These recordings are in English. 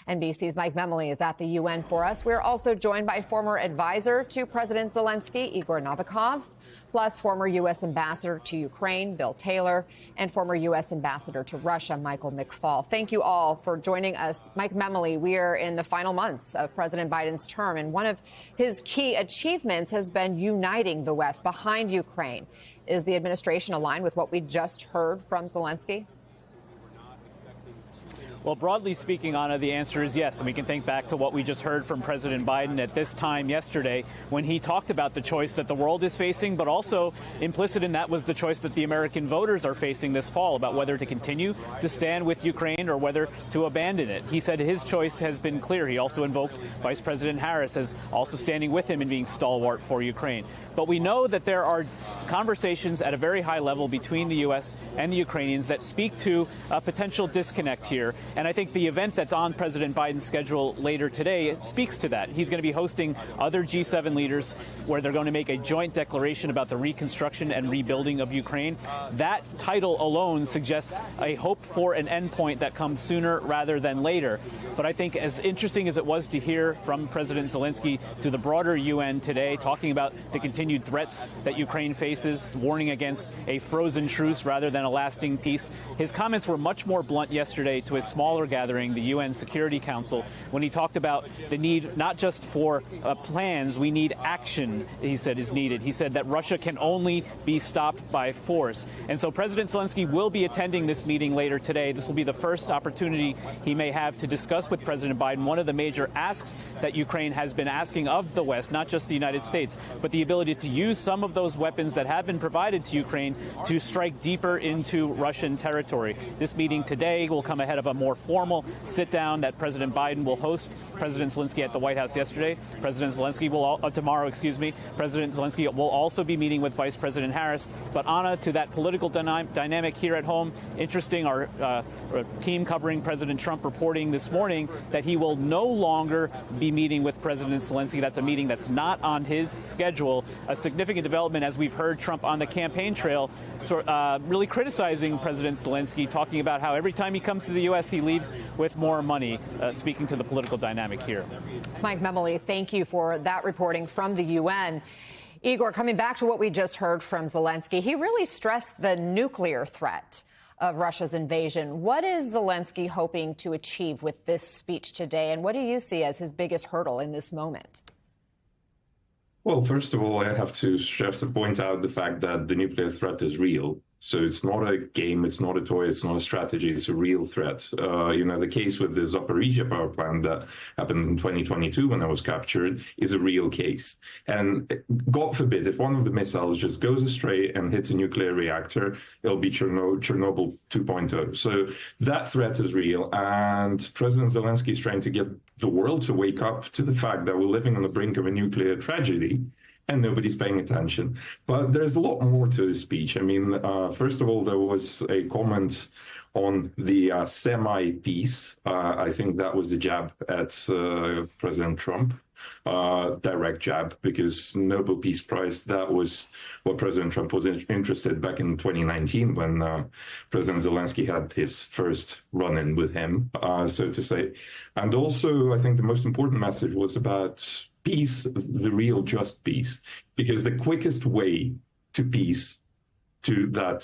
NBC's Mike Memoli is at the UN for us. We're also joined by former advisor to President Zelensky, Igor Novikov, plus former U.S. ambassador to Ukraine, Bill Taylor, and former U.S. ambassador to Russia, Michael McFaul. Thank you all for joining us. Mike Memoli, we are in the final months of President Biden's term, and one of his key achievements has been uniting the West behind Ukraine. Is the administration aligned with what we just heard from Zelensky? Well, broadly speaking, Anna, the answer is yes. And we can think back to what we just heard from President Biden at this time yesterday when he talked about the choice that the world is facing, but also implicit in that was the choice that the American voters are facing this fall about whether to continue to stand with Ukraine or whether to abandon it. He said his choice has been clear. He also invoked Vice President Harris as also standing with him and being stalwart for Ukraine. But we know that there are conversations at a very high level between the U.S. and the Ukrainians that speak to a potential disconnect here. And I think the event that's on President Biden's schedule later today speaks to that. He's going to be hosting other G7 leaders where they're going to make a joint declaration about the reconstruction and rebuilding of Ukraine. That title alone suggests a hope for an endpoint that comes sooner rather than later. But I think as interesting as it was to hear from President Zelensky to the broader UN today, talking about the continued threats that Ukraine faces, warning against a frozen truce rather than a lasting peace, his comments were much more blunt yesterday to a smaller gathering, the UN Security Council, when he talked about the need not just for plans, we need action, he said, is needed. He said that Russia can only be stopped by force. And so President Zelensky will be attending this meeting later today. This will be the first opportunity he may have to discuss with President Biden one of the major asks that Ukraine has been asking of the West, not just the United States, but the ability to use some of those weapons that have been provided to Ukraine to strike deeper into Russian territory. This meeting today will come ahead of a more formal sit-down that President Biden will host President Zelensky at the White House yesterday. President Zelensky will tomorrow, President Zelensky will also be meeting with Vice President Harris. But Anna, to that political dynamic here at home, interesting. Our team covering President Trump reporting this morning that he will no longer be meeting with President Zelensky. That's a meeting that's not on his schedule. A significant development as we've heard Trump on the campaign trail, really criticizing President Zelensky, talking about how every time he comes to the U.S., he leaves with more money, speaking to the political dynamic here. Mike Memoli, thank you for that reporting from the UN. Igor, coming back to what we just heard from Zelensky, he really stressed the nuclear threat of Russia's invasion. What is Zelensky hoping to achieve with this speech today, and what do you see as his biggest hurdle in this moment? Well, first of all, I have to point out the fact that the nuclear threat is real. So it's not a game, it's not a toy, it's not a strategy, it's a real threat. The case with the Zaporizhzhia power plant that happened in 2022 when I was captured is a real case. And God forbid, if one of the missiles just goes astray and hits a nuclear reactor, it'll be Chernobyl 2.0. So that threat is real. And President Zelensky is trying to get the world to wake up to the fact that we're living on the brink of a nuclear tragedy. And nobody's paying attention. But there's a lot more to his speech. I mean, first of all, there was a comment on the semi-peace. I think that was a jab at President Trump, direct jab, because Nobel Peace Prize, that was what President Trump was interested back in 2019 when President Zelensky had his first run-in with him, so to say. And also, I think the most important message was about peace, the real just peace, because the quickest way to peace, to that,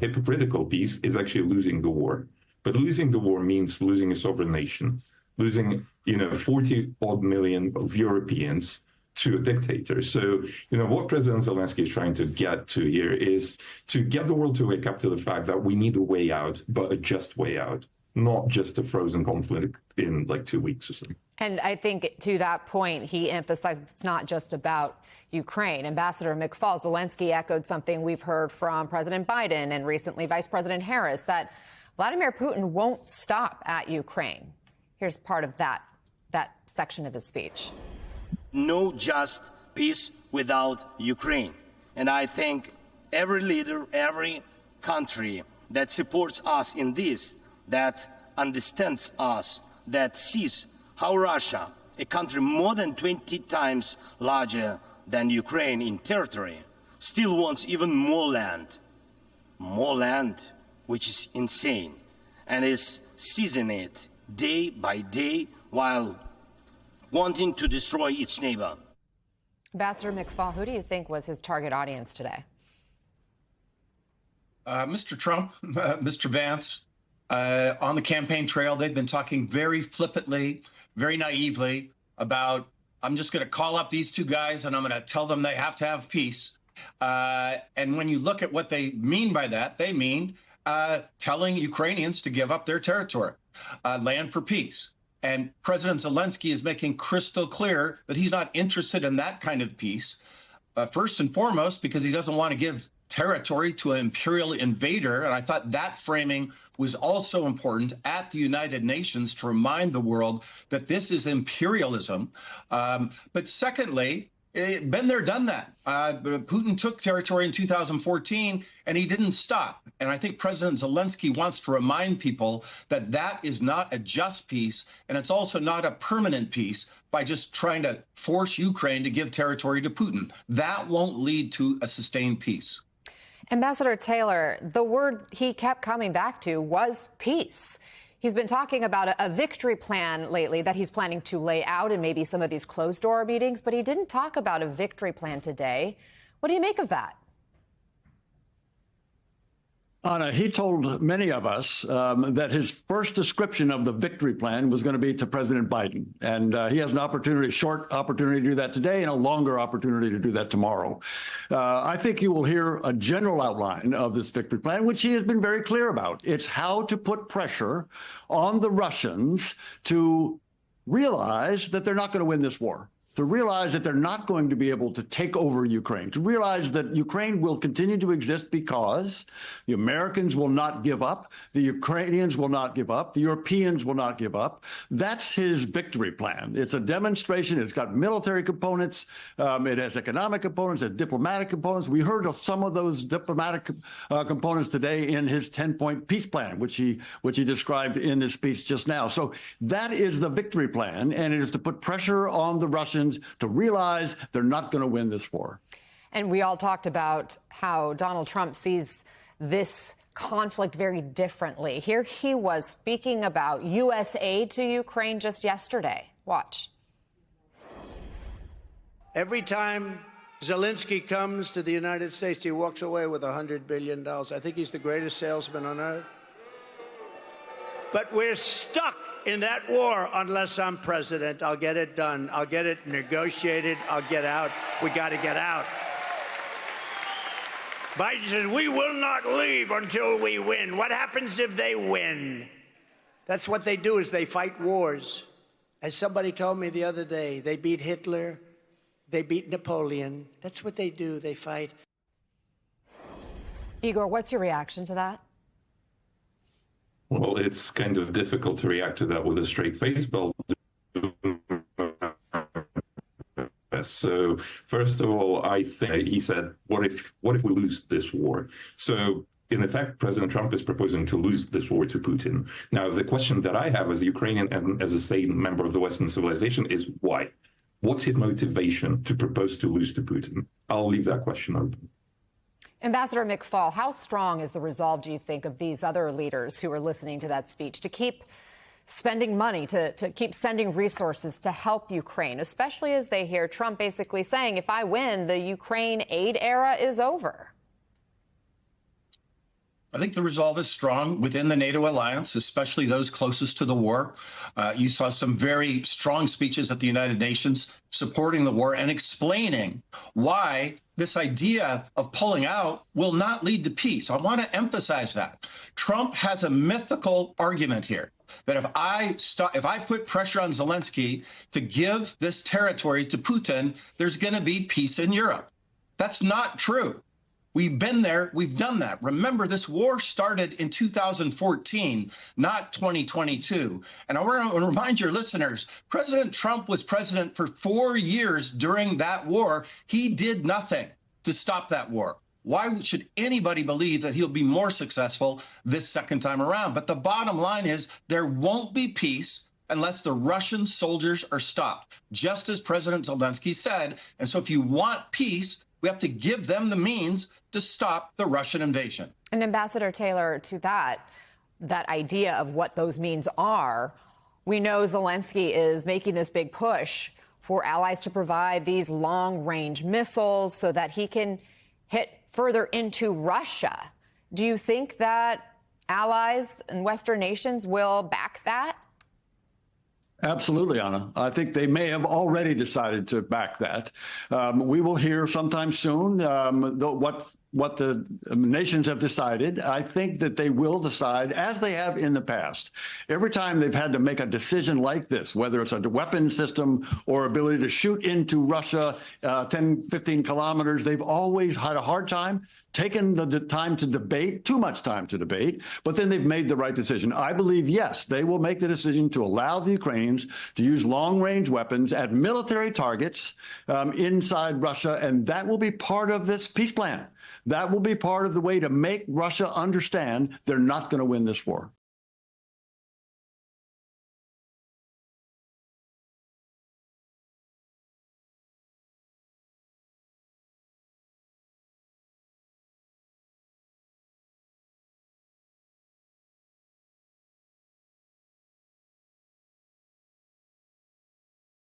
hypocritical peace, is actually losing the war. But losing the war means losing a sovereign nation, losing, 40 odd million of Europeans to a dictator. So, what President Zelensky is trying to get to here is to get the world to wake up to the fact that we need a way out, but a just way out, not just a frozen conflict in like 2 weeks or something. And I think to that point, he emphasized it's not just about Ukraine. Ambassador McFaul, Zelensky echoed something we've heard from President Biden and recently Vice President Harris, that Vladimir Putin won't stop at Ukraine. Here's part of that section of the speech. No just peace without Ukraine. And I think every leader, every country that supports us in this, that understands us, that sees how Russia, a country more than 20 times larger than Ukraine in territory, still wants even more land, which is insane, and is seizing it day by day while wanting to destroy its neighbor. Ambassador McFaul, who do you think was his target audience today? Mr. Trump, Mr. Vance, on the campaign trail, they've been talking very flippantly, very naively about, I'm just going to call up these two guys and I'm going to tell them they have to have peace. And when you look at what they mean by that, they mean telling Ukrainians to give up their territory, land for peace. And President Zelensky is making crystal clear that he's not interested in that kind of peace, first and foremost, because he doesn't want to give territory to an imperial invader. And I thought that framing was also important at the United Nations to remind the world that this is imperialism. But secondly, been there, done that. Putin took territory in 2014 and he didn't stop. And I think President Zelensky wants to remind people that that is not a just peace, and it's also not a permanent peace by just trying to force Ukraine to give territory to Putin. That won't lead to a sustained peace. Ambassador Taylor, the word he kept coming back to was peace. He's been talking about a victory plan lately that he's planning to lay out in maybe some of these closed-door meetings, but he didn't talk about a victory plan today. What do you make of that? Anna, he told many of us that his first description of the victory plan was going to be to President Biden. And he has an opportunity, short opportunity to do that today and a longer opportunity to do that tomorrow. I think you will hear a general outline of this victory plan, which he has been very clear about. It's how to put pressure on the Russians to realize that they're not going to win this war, to realize that they're not going to be able to take over Ukraine, to realize that Ukraine will continue to exist because the Americans will not give up, the Ukrainians will not give up, the Europeans will not give up. That's his victory plan. It's a demonstration. It's got military components. It has economic components, it has diplomatic components. We heard of some of those diplomatic components today in his 10-point peace plan, which he described in his speech just now. So that is the victory plan, and it is to put pressure on the Russians to realize they're not going to win this war. And we all talked about how Donald Trump sees this conflict very differently. Here he was speaking about U.S. aid to Ukraine just yesterday. Watch. Every time Zelensky comes to the United States, he walks away with $100 billion. I think he's the greatest salesman on earth. But we're stuck in that war unless I'm president. I'll get it done. I'll get it negotiated. I'll get out. We got to get out. Biden says, we will not leave until we win. What happens if they win? That's what they do, is they fight wars. As somebody told me the other day, they beat Hitler. They beat Napoleon. That's what they do. They fight. Igor, what's your reaction to that? Well, it's kind of difficult to react to that with a straight face, but so first of all, I think he said, what if we lose this war? So in effect, President Trump is proposing to lose this war to Putin. Now, the question that I have as a Ukrainian and as a sane member of the Western civilization is why? What's his motivation to propose to lose to Putin? I'll leave that question open. Ambassador McFaul, how strong is the resolve, do you think, of these other leaders who are listening to that speech to keep spending money, to keep sending resources to help Ukraine, especially as they hear Trump basically saying, if I win, the Ukraine aid era is over? I think the resolve is strong within the NATO alliance, especially those closest to the war. You saw some very strong speeches at the United Nations supporting the war and explaining why this idea of pulling out will not lead to peace. I want to emphasize that. Trump has a mythical argument here that if I put pressure on Zelensky to give this territory to Putin, there's going to be peace in Europe. That's not true. We've been there. We've done that. Remember, this war started in 2014, not 2022. And I want to remind your listeners, President Trump was president for 4 years during that war. He did nothing to stop that war. Why should anybody believe that he'll be more successful this second time around? But the bottom line is there won't be peace unless the Russian soldiers are stopped, just as President Zelensky said. And so if you want peace, we have to give them the means to stop the Russian invasion. And Ambassador Taylor, to that idea of what those means are We know Zelensky is making this big push for allies to provide these long-range missiles so that he can hit further into Russia. Do you think that allies and Western nations will back that? Absolutely, Anna. I think they may have already decided to back that. We will hear sometime soon what the nations have decided. I think that they will decide, as they have in the past. Every time they've had to make a decision like this, whether it's a weapon system or ability to shoot into Russia 10, 15 kilometers, they've always had a hard time, taken the time to debate, too much time to debate, but then they've made the right decision. I believe, yes, they will make the decision to allow the Ukrainians to use long-range weapons at military targets inside Russia, and that will be part of this peace plan. That will be part of the way to make Russia understand they're not going to win this war.